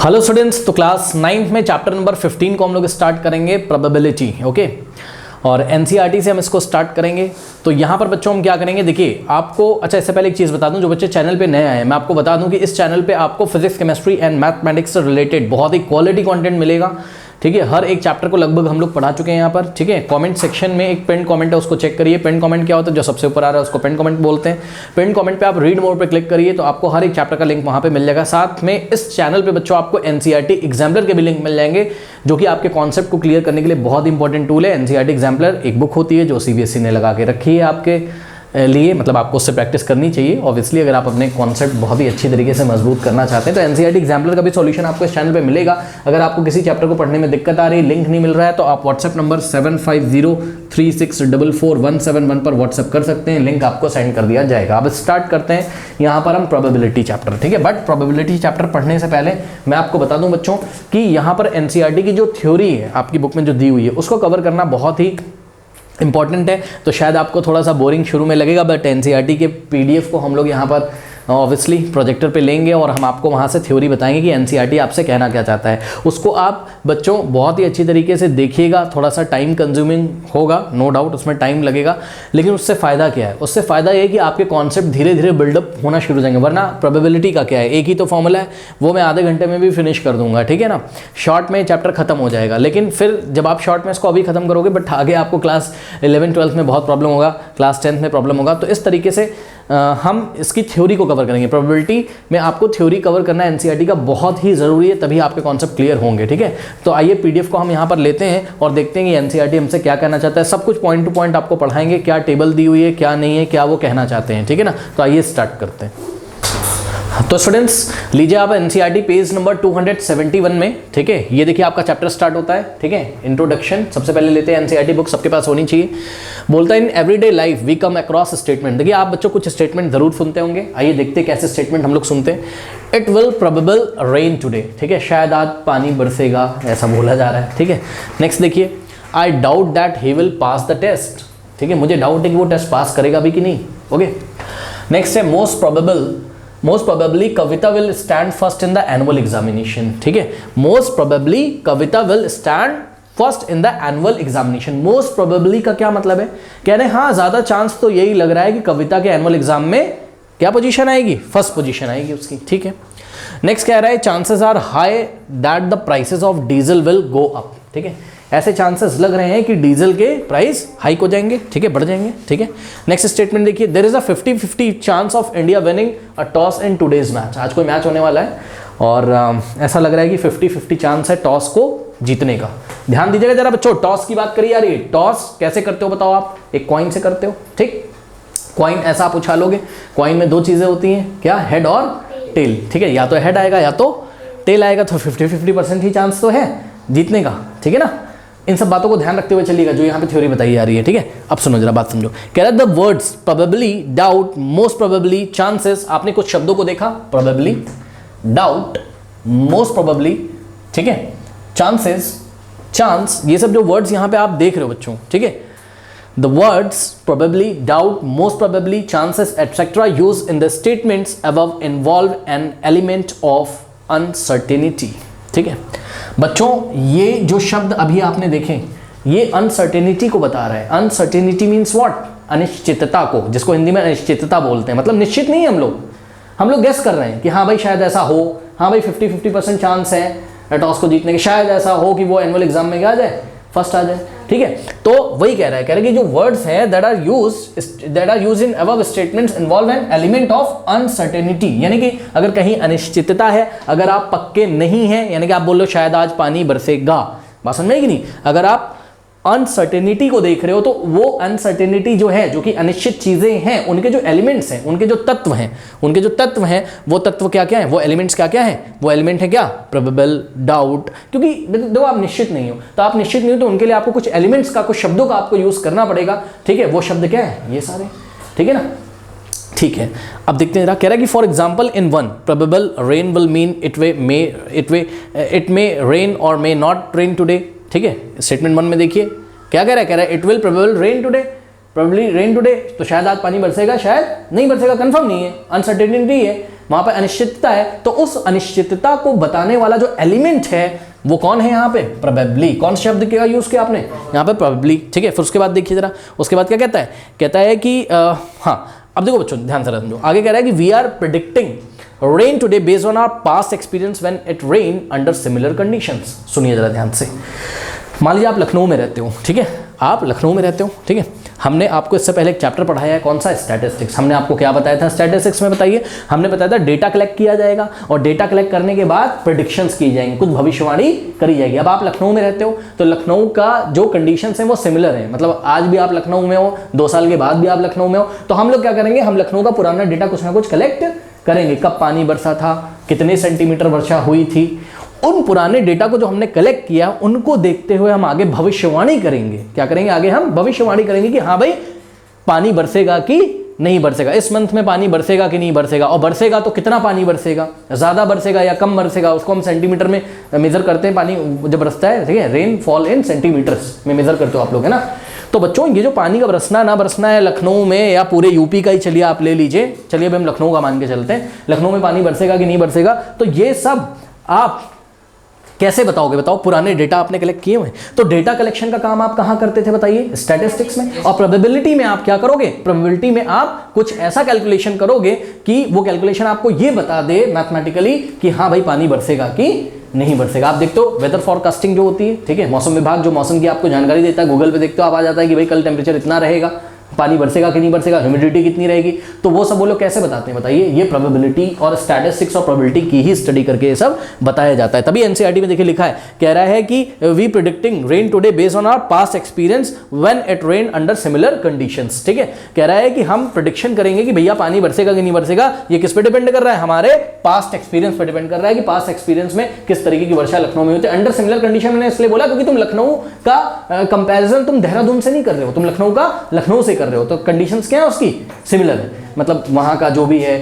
Hello students, तो class 9th में chapter number 15 को हम लोग स्टार्ट करेंगे प्रोबेबिलिटी। ओके, और एनसीईआरटी से हम इसको स्टार्ट करेंगे। तो यहाँ पर बच्चों हम क्या करेंगे, देखिए आपको, अच्छा इससे पहले एक चीज़ बता दूं, जो बच्चे चैनल पे नए आए हैं मैं आपको बता दूं कि इस चैनल पे आपको फिजिक्स, केमिस्ट्री एंड मैथमेटिक्स से रिलेटेड बहुत ही क्वालिटी कंटेंट मिलेगा। ठीक है, हर एक चैप्टर को लगभग हम लोग पढ़ा चुके हैं यहाँ पर। ठीक है, कमेंट सेक्शन में एक पिन कमेंट है, उसको चेक करिए। पिन कमेंट क्या होता है, जो सबसे ऊपर आ रहा है उसको पिन कमेंट बोलते हैं। पिन कमेंट पे आप रीड मोर पे क्लिक करिए तो आपको हर एक चैप्टर का लिंक वहाँ पे मिल जाएगा। साथ में इस चैनल पे बच्चों आपको एनसीईआरटी एग्जाम्पलर के भी लिंक मिल जाएंगे, जो कि आपके कॉन्सेप्ट को क्लियर करने के लिए बहुत इंपॉर्टेंट टूल है। एनसीईआरटी एग्जाम्पलर एक बुक होती है जो सीबीएसई ने लगा के रखी है आपके लिए, मतलब आपको उससे प्रैक्टिस करनी चाहिए ऑब्वियसली, अगर आप अपने कॉन्सेप्ट बहुत ही अच्छी तरीके से मजबूत करना चाहते हैं। तो एनसीईआरटी एग्जाम्पलर का भी सॉल्यूशन आपको इस चैनल पे मिलेगा। अगर आपको किसी चैप्टर को पढ़ने में दिक्कत आ रही है, लिंक नहीं मिल रहा है, तो आप व्हाट्सएप नंबर 7503644171 पर व्हाट्सएप कर सकते हैं, लिंक आपको सेंड कर दिया जाएगा। अब स्टार्ट करते हैं यहाँ पर हम प्रोबेबिलिटी चैप्टर। ठीक है, बट प्रोबेबिलिटी चैप्टर पढ़ने से पहले मैं आपको बता दूं बच्चों कि यहाँ पर एनसीईआरटी की जो थ्योरी है आपकी बुक में जो दी हुई है, उसको कवर करना बहुत ही इंपॉर्टेंट है। तो शायद आपको थोड़ा सा बोरिंग शुरू में लगेगा, बट एनसीईआरटी के पीडीएफ को हम लोग यहाँ पर ऑब्वियसली प्रोजेक्टर पे लेंगे और हम आपको वहाँ से थ्योरी बताएंगे कि एनसीईआरटी आपसे कहना क्या चाहता है। उसको आप बच्चों बहुत ही अच्छी तरीके से देखिएगा। थोड़ा सा टाइम कंज्यूमिंग होगा, नो डाउट उसमें टाइम लगेगा, लेकिन उससे फ़ायदा क्या है, उससे फ़ायदा ये है कि आपके कॉन्सेप्ट धीरे धीरे बिल्डअप होना शुरू हो जाएंगे। वरना प्रोबेबिलिटी का क्या है, एक ही तो फॉर्मूला है, वो मैं आधे घंटे में भी फिनिश कर दूंगा। ठीक है ना, शॉर्ट में चैप्टर खत्म हो जाएगा। लेकिन फिर जब आप शॉर्ट में इसको अभी खत्म करोगे, बट आगे आपको क्लास 11-12 में बहुत प्रॉब्लम होगा, क्लास 10th में प्रॉब्लम होगा। तो इस तरीके से हम इसकी थ्योरी को कवर करेंगे। प्रोबेबिलिटी में आपको थ्योरी कवर करना एनसीईआरटी का बहुत ही ज़रूरी है, तभी आपके कॉन्सेप्ट क्लियर होंगे। ठीक है, तो आइए पीडीएफ को हम यहाँ पर लेते हैं और देखते हैं कि एनसीईआरटी हमसे क्या कहना चाहता है। सब कुछ पॉइंट टू पॉइंट आपको पढ़ाएंगे, क्या टेबल दी हुई है, क्या नहीं है, क्या वो कहना चाहते हैं। ठीक है ना, तो आइए स्टार्ट करते हैं। तो स्टूडेंट्स लीजिए आप एनसीईआरटी पेज नंबर 271 में। ठीक है, ये देखिए आपका चैप्टर स्टार्ट होता है। ठीक है, इंट्रोडक्शन सबसे पहले लेते हैं। एनसीईआरटी बुक सबके पास होनी चाहिए। बोलता है in everyday life we come across statement. देखिए आप बच्चों कुछ स्टेटमेंट जरूर सुनते होंगे, आइए देखते हैं कैसे स्टेटमेंट हम लोग सुनते हैं। It will probable rain today. ठीक है, शायद आज पानी बरसेगा, ऐसा बोला जा रहा है। ठीक है, नेक्स्ट देखिए, I doubt that he will pass the test. ठीक है, मुझे डाउट है कि वो टेस्ट पास करेगा भी कि नहीं। ओके, नेक्स्ट है most probably Kavita will stand first in the annual examination. ठीक है, most probably Kavita will stand first in the annual examination. Most probably का क्या मतलब है, कह रहे हैं हाँ ज्यादा चांस तो यही लग रहा है कि कविता के एनुअल एग्जाम में क्या पोजीशन आएगी, फर्स्ट पोजीशन आएगी उसकी। ठीक है, नेक्स्ट कह रहा है chances are high that the prices of diesel will go up. ठीक है, ऐसे चांसेस लग रहे हैं कि डीजल के प्राइस हाइक हो जाएंगे। ठीक है, बढ़ जाएंगे। ठीक है, नेक्स्ट स्टेटमेंट देखिए, there is a 50-50 chance of India winning a toss in today's match. आज कोई मैच होने वाला है और ऐसा लग रहा है कि 50-50 चांस है टॉस को जीतने का। ध्यान दीजिएगा जरा बच्चों, टॉस की बात करिए यार। ये टॉस कैसे करते हो बताओ आप, एक कॉइन से करते हो। ठीक, कॉइन ऐसा आप उछालोगे, कॉइन में दो चीजें होती हैं, क्या, हेड और टेल। ठीक है, या तो हेड आएगा या तो टेल आएगा, तो 50-50% ही चांस तो है जीतने का। ठीक है ना, इन सब बातों को ध्यान रखते हुए चलिएगा जो यहाँ पे थ्योरी बताई जा रही है। ठीक है, अब सुनो जरा बात समझो। कह रहा है the words probably, doubt, most probably, chances. आपने कुछ शब्दों को देखा, प्रोबेबली, डाउट, मोस्ट प्रोबेबली, ठीक है, चांसेस, चांस, ये सब जो वर्ड्स यहाँ पे आप देख रहे हो बच्चों। ठीक है, the words probably, doubt, most probably, chances etcetera use in the statements above involve an element of uncertainty. ठीक है बच्चों, ये जो शब्द अभी आपने देखे, ये अनसर्टेनिटी को बता रहा है। अनसर्टेनिटी मीन्स व्हाट, अनिश्चितता को, जिसको हिंदी में अनिश्चितता बोलते हैं। मतलब निश्चित नहीं है, हम लोग गेस कर रहे हैं कि हाँ भाई शायद ऐसा हो, हाँ भाई 50-50% चांस है टॉस को जीतने के, शायद ऐसा हो कि वो एनुअल एग्जाम में क्या आ जाए, फर्स्ट आ जाए। ठीक है, तो वही कह रहा है कि जो वर्ड्स हैं that are used in above statements involve an element of uncertainty. यानी कि अगर कहीं अनिश्चितता है, अगर आप पक्के नहीं हैं, यानी कि आप बोल रहे हो शायद आज पानी बरसेगा, बात समझ में आएगी नहीं। अगर आप अनसर्टेनिटी को देख रहे हो तो वो अनसर्टेनिटी जो है, जो कि अनिश्चित चीजें हैं, उनके जो एलिमेंट्स हैं, उनके जो तत्व हैं, वो तत्व क्या क्या है, वो एलिमेंट्स क्या क्या है, वो एलिमेंट है क्या, प्रोबेबल, डाउट। क्योंकि देखो आप निश्चित नहीं हो, तो आप निश्चित नहीं हो तो उनके लिए आपको कुछ एलिमेंट्स का, कुछ शब्दों का आपको यूज करना पड़ेगा। ठीक है, वो शब्द क्या है, ये सारे। ठीक है ना, ठीक है, अब देखते हैं जरा। कह रहा है कि for example in one probable rain will mean it may rain और मे नॉट रेन टुडे। ठीक है, स्टेटमेंट 1 में देखिए क्या कह रहा है, it will probable rain today, probably rain today, तो शायद आज पानी बरसेगा, शायद नहीं बरसेगा, कंफर्म नहीं है, अनसर्टेनिटी है। वहां पर अनिश्चितता है, तो उस अनिश्चितता को बताने वाला जो एलिमेंट है वो कौन है यहाँ पे? प्रोबेबली। कौन सा शब्द क्या यूज किया आपने यहाँ पे? प्रोबेबली। ठीक है, फिर उसके बाद देखिए जरा, उसके बाद क्या कहता है? कहता है कि हाँ, अब देखो बच्चों ध्यान से समझो, आगे कह रहा है कि we are predicting rain today based on our past experience when it rain under similar conditions. सुनिए जरा ध्यान से। मान लीजिए आप लखनऊ में रहते हो, ठीक है, आप लखनऊ में रहते हो, ठीक है। हमने आपको इससे पहले एक चैप्टर पढ़ाया है, कौन सा? स्टैटिस्टिक्स। हमने आपको क्या बताया था स्टैटिस्टिक्स में? बताइए। हमने बताया था डेटा कलेक्ट किया जाएगा और डेटा कलेक्ट करने के बाद प्रेडिक्शंस की जाएंगी, कुछ भविष्यवाणी करी जाएगी। अब आप लखनऊ में रहते हो तो लखनऊ का जो कंडीशंस हैं वो सिमिलर है, मतलब आज भी आप लखनऊ में हो, 2 साल के बाद भी आप लखनऊ में हो, तो हम लोग क्या करेंगे? हम लखनऊ का पुराना डेटा कुछ ना कुछ कलेक्ट करेंगे। कब पानी बरसा था, कितने सेंटीमीटर वर्षा हुई थी, उन पुराने डेटा को जो हमने कलेक्ट किया उनको देखते हुए हम आगे भविष्यवाणी करेंगे। क्या करेंगे? आगे हम भविष्यवाणी करेंगे कि हाँ भाई पानी बरसेगा कि नहीं बरसेगा, इस मंथ में पानी बरसेगा कि नहीं बरसेगा, और बरसेगा तो कितना पानी बरसेगा, ज़्यादा बरसेगा या कम बरसेगा, उसको हम सेंटीमीटर में मेजर करते हैं। पानी जब बरसता है, ठीक है, रेन फॉल इन सेंटीमीटर्स में मेजर करते हो आप लोग, है ना। तो बच्चों ये जो पानी का बरसना ना बरसना है लखनऊ में या पूरे यूपी का ही, चलिए आप ले लीजिए, चलिए अब हम लखनऊ का मान के चलते हैं, लखनऊ में पानी बरसेगा कि नहीं बरसेगा, तो ये सब आप कैसे बताओगे? बताओ, पुराने डेटा आपने कलेक्ट किए हुए। तो डेटा कलेक्शन का काम आप कहां करते थे बताइए? स्टैटिस्टिक्स में। और प्रोबेबिलिटी में आप क्या करोगे? प्रोबेबिलिटी में आप कुछ ऐसा कैलकुलेशन करोगे कि वो कैलकुलेशन आपको ये बता दे मैथमेटिकली कि हाँ भाई पानी बरसेगा कि नहीं बरसेगा। आप देखते हो वेदर फॉरकास्टिंग जो होती है, ठीक है, मौसम विभाग जो मौसम की आपको जानकारी देता है, गूगल पे देखते हो आप, आ जाता है कि भाई कल टेम्परेचर इतना रहेगा, पानी बरसेगा कि नहीं बरसेगा, ह्यूमिडिटी कितनी रहेगी, तो वो सब वो लोग कैसे बताते हैं बताइए? ये प्रोबेबिलिटी और स्टैटिस्टिक्स और प्रोबेबिलिटी की ही स्टडी करके ये सब बताया जाता है। तभी एनसीईआरटी में देखिए लिखा है, कह रहा है कि we predicting rain today based on our past experience when it rain under similar conditions. ठीक है, कह रहा है कि हम प्रेडिक्शन करेंगे कि भैया पानी बरसेगा कि नहीं बरसेगा। ये किस पे डिपेंड कर रहा है? हमारे पास्ट एक्सपीरियंस पे डिपेंड कर रहा है कि पास्ट एक्सपीरियंस में किस तरीके की वर्षा लखनऊ में होती है अंडर सिमिलर कंडीशन। मैंने इसलिए बोला क्योंकि तुम लखनऊ का कंपैरिजन तुम देहरादून से नहीं कर रहे हो, तुम लखनऊ का लखनऊ से कर रहे हो, तो कंडीशन क्या है उसकी? सिमिलर है, मतलब वहां का जो भी है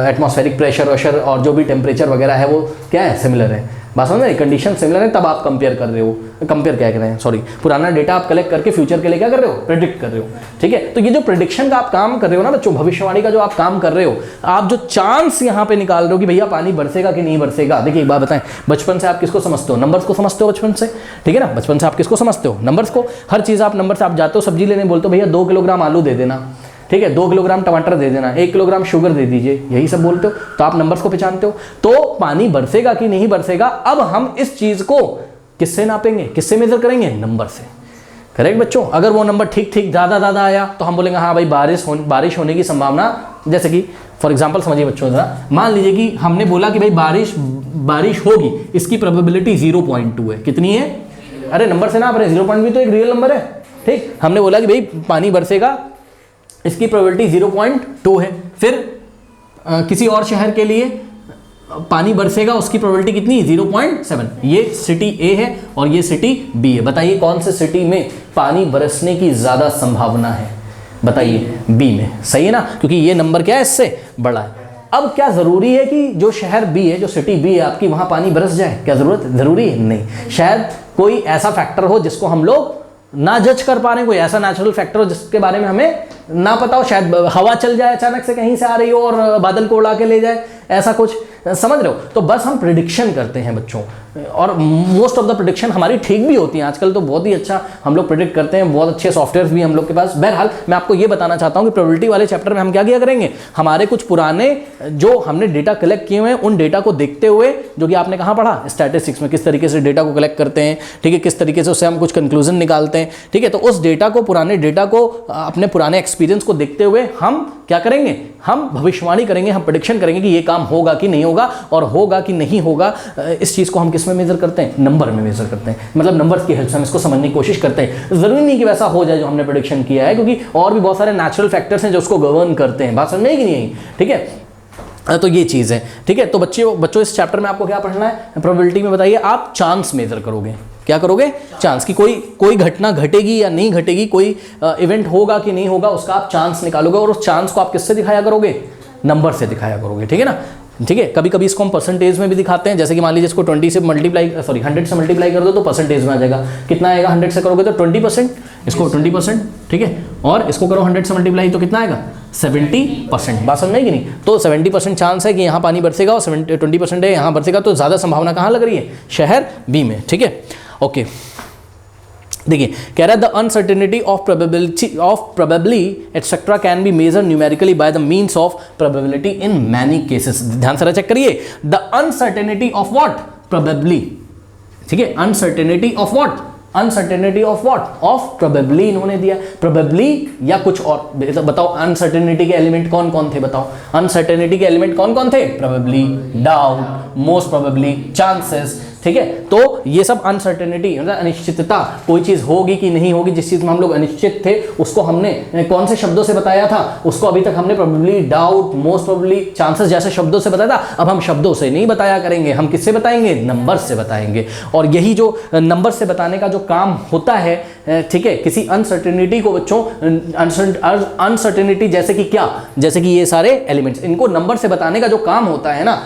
एटमॉस्फेरिक प्रेशर वशर और जो भी टेम्परेचर वगैरह है वो क्या है? सिमिलर है। बात समझ रहे? कंडीशन सिमिलर है, तब आप कंपेयर कर रहे हो, कंपेयर क्या कर रहे हैं, सॉरी, पुराना डेटा आप कलेक्ट करके फ्यूचर के लिए क्या कर रहे हो? प्रेडिक्ट कर रहे हो। ठीक है, तो ये जो प्रेडिक्शन का आप काम कर रहे हो ना बच्चों, भविष्यवाणी का जो आप काम कर रहे हो, आप जो चांस यहाँ पे निकाल रहे हो कि भैया पानी बरसेगा कि नहीं बरसेगा। देखिए एक बात बताएं, बचपन से आप किसको समझते हो? नंबर्स को समझते हो बचपन से, ठीक है ना। बचपन से आप किसको समझते हो? नंबर्स को। हर चीज़ आप नंबर से, आप जाते हो सब्जी लेने, बोलते हो भैया 2 किलोग्राम आलू दे देना, ठीक है, 2 किलोग्राम टमाटर दे देना, 1 किलोग्राम शुगर दे दीजिए, यही सब बोलते हो, तो आप नंबर्स को पहचानते हो। तो पानी बरसेगा कि नहीं बरसेगा, अब हम इस चीज को किससे नापेंगे, किससे मेजर करेंगे? नंबर से। करेक्ट बच्चों। अगर वो नंबर ठीक ठीक ज्यादा आया तो हम बोलेंगे हाँ भाई बारिश होने की संभावना, जैसे कि फॉर एग्जाम्पल समझिए बच्चों जरा, मान लीजिए कि हमने बोला कि भाई बारिश होगी, इसकी प्रोबेबिलिटी 0.2 है। कितनी है? अरे नंबर से ना आप 0. भी तो एक रियल नंबर है, ठीक। हमने बोला कि भाई पानी बरसेगा, इसकी प्रोबेबिलिटी 0.2 है। फिर किसी और शहर के लिए पानी बरसेगा, उसकी प्रोबेबिलिटी कितनी? 0.7। ये सिटी ए है और ये सिटी बी है। बताइए कौन से सिटी में पानी बरसने की ज्यादा संभावना है? बताइए बी में, सही है ना, क्योंकि ये नंबर क्या है? इससे बड़ा है। अब क्या जरूरी है कि जो शहर बी है, जो सिटी बी है आपकी, वहां पानी बरस जाए? क्या जरूरी है? नहीं। शायद कोई ऐसा फैक्टर हो जिसको हम लोग ना जज कर पा रहे हैं, कोई ऐसा नेचुरल फैक्टर हो जिसके बारे में हमें ना पता हो, शायद हवा चल जाए अचानक से कहीं से आ रही हो और बादल को उड़ा के ले जाए, ऐसा कुछ, समझ रहे हो। तो बस हम प्रेडिक्शन करते हैं बच्चों, और मोस्ट ऑफ द प्रेडिक्शन हमारी ठीक भी होती है। आजकल तो बहुत ही अच्छा हम लोग प्रेडिक्ट करते हैं, बहुत अच्छे सॉफ्टवेयर भी हम लोग के पास। बहरहाल मैं आपको ये बताना चाहता हूँ कि प्रोबेबिलिटी वाले चैप्टर में हम क्या किया करेंगे, हमारे कुछ पुराने जो हमने डेटा कलेक्ट किए हुए हैं उन डेटा को देखते हुए, जो कि आपने कहाँ पढ़ा? स्टैटिस्टिक्स में, किस तरीके से डेटा को कलेक्ट करते हैं, ठीक है, किस तरीके से उससे हम कुछ कंक्लूजन निकालते हैं, ठीक है। तो उस डेटा को, पुराने डेटा को, अपने पुराने एक्सपीरियंस को देखते हुए हम क्या करेंगे? हम भविष्यवाणी करेंगे, हम प्रेडिक्शन करेंगे कि ये काम होगा कि नहीं होगा, और होगा कि नहीं होगा। इस चीज़ को हम किस में मेजर करते हैं? नंबर में मेजर करते हैं। मतलब नंबर्स की हेल्प से हम इसको समझने की कोशिश करते हैं। जरूरी नहीं कि वैसा हो जाए जो हमने प्रेडिक्शन किया है, क्योंकि और भी बहुत सारे नेचुरल फैक्टर्स हैं जो उसको गवर्न करते हैं। बात समझ में आई कि नहीं आई? ठीक है, तो ये चीज़ है, ठीक है। तो बच्चों इस चैप्टर में आपको क्या पढ़ना है? प्रोबेबिलिटी में बताइए आप चांस मेजर करोगे। क्या करोगे? चांस की कोई घटना घटेगी या नहीं घटेगी, कोई इवेंट होगा कि नहीं होगा, उसका आप चांस निकालोगे, और उस चांस को आप किससे दिखाया करोगे? नंबर से दिखाया करोगे, ठीक है ना। ठीक है, कभी कभी इसको हम परसेंटेज में भी दिखाते हैं, जैसे कि मान लीजिए इसको 100 से मल्टीप्लाई कर दो तो परसेंटेज में आ जाएगा। कितना आएगा? 100 से करोगे तो 20%, इसको 20%, ठीक है, और इसको करो 100 से मल्टीप्लाई तो कितना आएगा? 70%। बात समझ में कि नहीं? तो 70% चांस है कि यहाँ पानी बरसेगा और 20% है यहाँ बरसेगा, तो ज़्यादा संभावना कहाँ लग रही है? शहर बी में। ठीक है, ओके। देखिए कह रहा है the uncertainty of probably etcetera can be measure numerically by the means of probability in many cases. ध्यान से चेक करिए, the uncertainty of what? Probably. ठीक है, uncertainty of what? Uncertainty of what? Of probably इन्होंने दिया, probably या कुछ और। बताओ अनसर्टेनिटी के एलिमेंट कौन कौन थे? बताओ अनसर्टेनिटी के एलिमेंट कौन कौन थे? Probably, doubt, most probably, chances. ठीक है, तो ये सब अनसर्टेनिटी मतलब अनिश्चितता, कोई चीज होगी कि नहीं होगी, जिस चीज में हम लोग अनिश्चित थे उसको हमने कौन से शब्दों से बताया था? उसको अभी तक हमने probably, doubt, most probably, chances जैसे शब्दों से बताया था। अब हम शब्दों से नहीं बताया करेंगे, हम किससे बताएंगे? नंबर से बताएंगे। और यही जो नंबर से बताने का जो काम होता है, ठीक है, किसी अनसर्टेनिटी को बच्चों, अनसर्टेनिटी जैसे कि क्या? जैसे कि ये सारे एलिमेंट्स, इनको नंबर से बताने का जो काम होता है ना,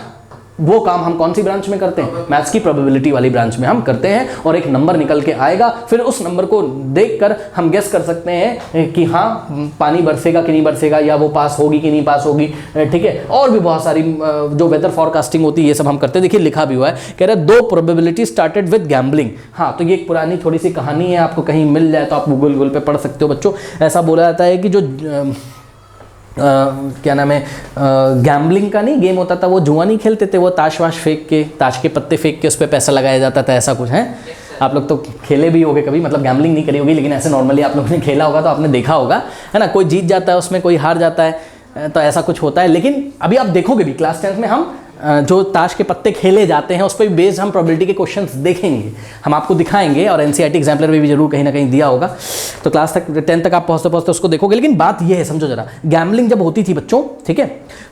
वो काम हम कौन सी ब्रांच में करते हैं? मैथ्स की प्रोबेबिलिटी वाली ब्रांच में हम करते हैं। और एक नंबर निकल के आएगा, फिर उस नंबर को देखकर हम गेस कर सकते हैं कि हाँ पानी बरसेगा कि नहीं बरसेगा, या वो पास होगी कि नहीं पास होगी। ठीक है, और भी बहुत सारी जो वेदर फॉरकास्टिंग होती है ये सब हम करते हैं। देखिए लिखा भी हुआ है, कह रहे हैं दो प्रोबेबिलिटी स्टार्टेड विद गैम्बलिंग। हाँ, तो ये एक पुरानी थोड़ी सी कहानी है, आपको कहीं मिल जाए तो आप गूगल पे पढ़ सकते हो बच्चों। ऐसा बोला जाता है कि जो क्या नाम है, गैम्बलिंग का नहीं गेम होता था, वो जुआ नहीं खेलते थे, वो ताश वाश फेंक के, ताश के पत्ते फेंक के उस पर पैसा लगाया जाता था, ऐसा कुछ है। आप लोग तो खेले भी होगे कभी, मतलब गैम्बलिंग नहीं करी होगी लेकिन ऐसे नॉर्मली आप लोगों ने खेला होगा तो आपने देखा होगा, है ना। कोई जीत जाता है उसमें, कोई हार जाता है, तो ऐसा कुछ होता है। लेकिन अभी आप देखोगे भी क्लास 10th में हम जो ताश के पत्ते खेले जाते हैं उस पर भी बेस्ड हम प्रोबेबिलिटी के क्वेश्चंस देखेंगे, हम आपको दिखाएंगे, और एनसीईआरटी एग्जाम्पलर में भी जरूर कहीं ना कहीं दिया होगा। तो क्लास तक 10 तक आप पहुंचते पहुंचते उसको देखोगे। लेकिन बात यह है, समझो जरा, गैम्बलिंग जब होती थी बच्चों, ठीक है,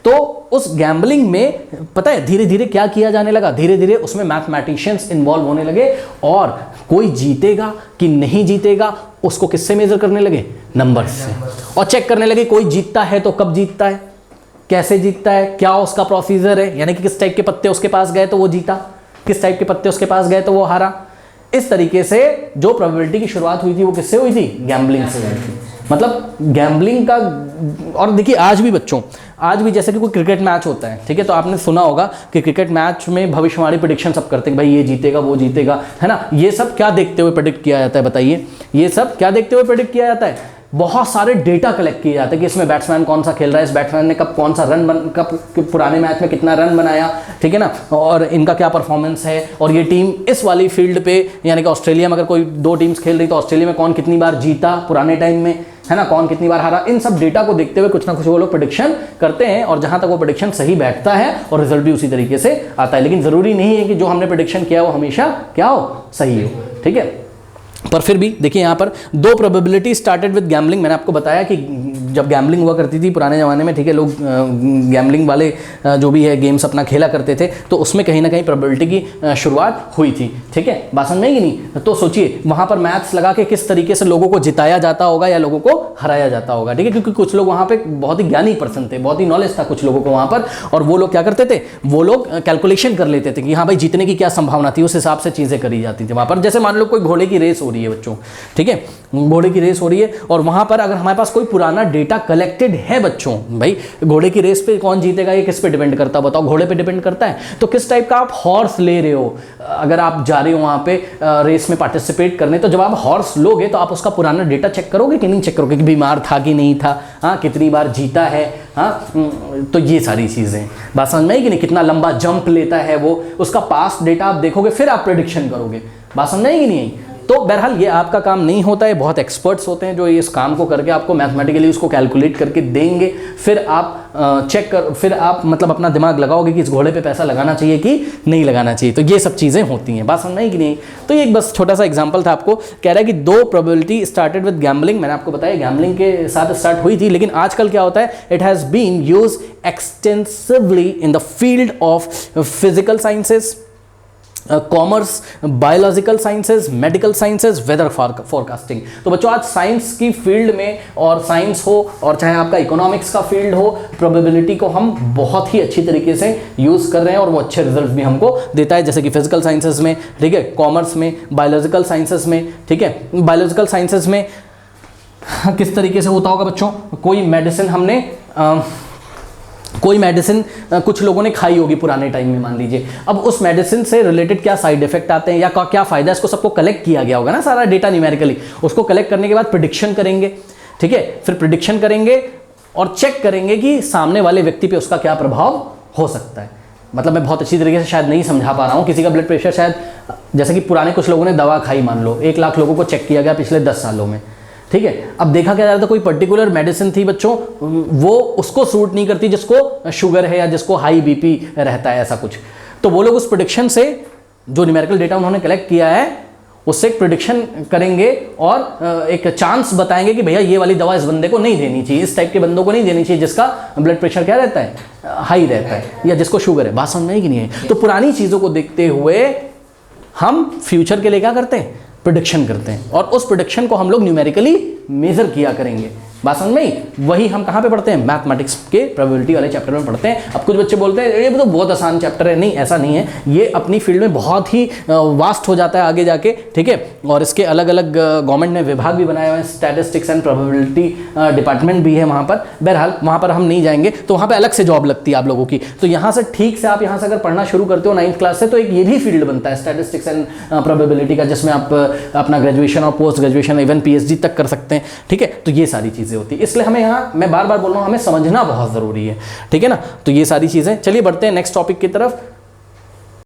तो उस गैम्बलिंग में पता है धीरे धीरे क्या किया जाने लगा? धीरे धीरे उसमें मैथमेटिशियंस इन्वॉल्व होने लगे, और कोई जीतेगा कि नहीं जीतेगा उसको किससे मेजर करने लगे? नंबर से। और चेक करने लगे कोई जीतता है तो कब जीतता है, कैसे जीतता है, क्या उसका प्रोसीजर है, यानी कि किस टाइप के पत्ते उसके पास गए तो वो जीता, किस टाइप के पत्ते उसके पास गए तो वो हारा। इस तरीके से जो प्रोबेबिलिटी की शुरुआत हुई थी वो किससे हुई थी? गैम्बलिंग से हुई थी। मतलब गैम्बलिंग का, और देखिए आज भी बच्चों, आज भी जैसे कि कोई क्रिकेट मैच होता है, ठीक है, तो आपने सुना होगा कि क्रिकेट मैच में भविष्यवाणी प्रेडिक्शन सब करते हैं, भाई ये जीतेगा वो जीतेगा, है ना। ये सब क्या देखते हुए प्रेडिक्ट किया जाता है? बताइए, ये सब क्या देखते हुए प्रेडिक्ट किया जाता है? बहुत सारे डेटा कलेक्ट किए जाते हैं कि इसमें बैट्समैन कौन सा खेल रहा है, इस बैट्समैन ने कब कौन सा कब पुराने मैच में कितना रन बनाया, ठीक है ना, और इनका क्या परफॉर्मेंस है, और ये टीम इस वाली फील्ड पे, यानी कि ऑस्ट्रेलिया में अगर कोई दो टीम्स खेल रही तो ऑस्ट्रेलिया में कौन कितनी बार जीता पुराने टाइम में, है ना, कौन कितनी बार हारा। इन सब डेटा को देखते हुए कुछ ना कुछ वो लोग प्रेडिक्शन करते हैं, और जहां तक वो प्रेडिक्शन सही बैठता है और रिजल्ट भी उसी तरीके से आता है। लेकिन जरूरी नहीं है कि जो हमने प्रेडिक्शन किया वो हमेशा क्या हो? सही हो, ठीक है। पर फिर भी देखिए यहाँ पर दो प्रोबेबिलिटी स्टार्टेड विद गैम्बलिंग। मैंने आपको बताया कि जब गैम्बलिंग हुआ करती थी पुराने ज़माने में, ठीक है, लोग गैम्बलिंग वाले जो भी है गेम्स अपना खेला करते थे, तो उसमें कहीं ना कहीं प्रोबेबिलिटी की शुरुआत हुई थी, ठीक है। बात समझ में आई कि नहीं? तो सोचिए वहाँ पर मैथ्स लगा के किस तरीके से लोगों को जिताया जाता होगा या लोगों को हराया जाता होगा, ठीक है, क्योंकि कुछ लोग वहाँ पे बहुत ही ज्ञानी पर्सन थे, बहुत ही नॉलेज था कुछ लोगों को वहाँ पर, और वो लोग क्या करते थे? वो लोग कैलकुलेशन कर लेते थे कि हाँ भाई जीतने की क्या संभावना थी, उस हिसाब से चीज़ें करी जाती थी वहाँ पर। जैसे मान लो कोई घोड़े की रेस हो रही है बच्चों, ठीक है, घोड़े की रेस हो रही है, और वहां पर अगर हमारे पास कोई पुराना डेटा कलेक्टेड है बच्चों, भाई घोड़े की रेस पे कौन जीतेगा ये किस पे डिपेंड करता है? बताओ, घोड़े पे डिपेंड करता है। तो किस टाइप का आप हॉर्स ले रहे हो, अगर आप जा रहे हो वहां पे रेस में पार्टिसिपेट करने, तो जब आप हॉर्स लोगे तो आप उसका पुराना डेटा चेक करोगे कि नहीं चेक करोगे, कि बीमार था कि नहीं था, हाँ, कितनी बार जीता है, हाँ, तो ये सारी चीजें बात समझ में आई कि नहीं? कितना लंबा जंप लेता है वो, उसका पास्ट डेटा आप देखोगे, फिर आप प्रेडिक्शन करोगे। बात समझ में आई कि नहीं? तो बहरहाल ये आपका काम नहीं होता है, बहुत एक्सपर्ट्स होते हैं जो इस काम को करके आपको मैथमेटिकली उसको कैलकुलेट करके देंगे, फिर आप चेक कर, फिर आप मतलब अपना दिमाग लगाओगे कि इस घोड़े पे पैसा लगाना चाहिए कि नहीं लगाना चाहिए। तो ये सब चीज़ें होती हैं, बात समझ में आई कि नहीं? तो ये एक बस छोटा सा एग्जांपल था। आपको कह रहा है कि दो प्रोबेबिलिटी स्टार्टेड विद गैम्बलिंग, मैंने आपको बताया गैम्बलिंग के साथ स्टार्ट हुई थी, लेकिन आजकल क्या होता है, it has been use extensively in the field of physical sciences, commerce, biological sciences, medical sciences, weather forecasting. तो बच्चों आज साइंस की फील्ड में, और साइंस हो और चाहे आपका इकोनॉमिक्स का फील्ड हो, प्रोबेबिलिटी को हम बहुत ही अच्छी तरीके से यूज़ कर रहे हैं, और वो अच्छे रिजल्ट भी हमको देता है, जैसे कि फिजिकल साइंसेज में, ठीक है, कॉमर्स में, बायोलॉजिकल साइंसेज में, ठीक है। बायोलॉजिकल साइंसेज में किस तरीके से होता होगा बच्चों? कोई मेडिसिन हमने कोई मेडिसिन कुछ लोगों ने खाई होगी पुराने टाइम में मान लीजिए, अब उस मेडिसिन से रिलेटेड क्या साइड इफेक्ट आते हैं या क्या फायदा, इसको सबको कलेक्ट किया गया होगा ना सारा डेटा न्यूमेरिकली। उसको कलेक्ट करने के बाद प्रिडिक्शन करेंगे, ठीक है, फिर प्रिडिक्शन करेंगे और चेक करेंगे कि सामने वाले व्यक्ति पे उसका क्या प्रभाव हो सकता है। मतलब मैं बहुत अच्छी तरीके से शायद नहीं समझा पा रहा हूँ। किसी का ब्लड प्रेशर शायद, जैसे कि पुराने कुछ लोगों ने दवा खाई, मान लो 1 लाख लोगों को चेक किया गया पिछले 10 सालों में, ठीक है। अब देखा क्या जा रहा था, कोई पर्टिकुलर मेडिसिन थी बच्चों, वो उसको सूट नहीं करती जिसको शुगर है या जिसको हाई बीपी रहता है, ऐसा कुछ। तो वो लोग उस प्रेडिक्शन से, जो न्यूमेरिकल डेटा उन्होंने कलेक्ट किया है, उससे एक प्रेडिक्शन करेंगे और एक चांस बताएंगे कि भैया ये वाली दवा इस बंदे को नहीं देनी चाहिए, इस टाइप के बंदों को नहीं देनी चाहिए जिसका ब्लड प्रेशर क्या रहता है, हाई रहता है, या जिसको शुगर है। बात समझ में आई कि नहीं है? तो पुरानी चीज़ों को देखते हुए हम फ्यूचर के लिए क्या करते हैं, प्रेडिक्शन करते हैं, और उस प्रेडिक्शन को हम लोग न्यूमेरिकली मेजर किया करेंगे। बात समझ में आई? वही हम कहाँ पे पढ़ते हैं, मैथमेटिक्स के प्रोबेबिलिटी वाले चैप्टर में पढ़ते हैं। अब कुछ बच्चे बोलते हैं ये तो बहुत आसान चैप्टर है, नहीं ऐसा नहीं है, ये अपनी फील्ड में बहुत ही वास्ट हो जाता है आगे जाके, ठीक है। और इसके अलग अलग गवर्नमेंट ने विभाग भी बनाए हुए हैं, स्टैटिस्टिक्स एंड प्रोबेबिलिटी डिपार्टमेंट भी है वहाँ पर। बहरहाल वहाँ पर हम नहीं जाएंगे, तो वहाँ पर अलग से जॉब लगती है आप लोगों की। तो यहाँ से ठीक से आप यहाँ से अगर पढ़ना शुरू करते हो 9th क्लास से, तो एक ये भी फील्ड बनता है स्टैटिस्टिक्स एंड प्रोबेबिलिटी का, जिसमें आप अपना ग्रेजुएशन और पोस्ट ग्रेजुएशन इवन PhD तक कर सकते हैं, ठीक है। तो ये सारी चीज़ें होती है, इसलिए हमें यहाँ, मैं बार बार बोल रहा हूँ, हमें समझना बहुत ज़रूरी है, ठीक है ना। तो ये सारी चीज़ें, चलिए बढ़ते हैं नेक्स्ट टॉपिक की तरफ।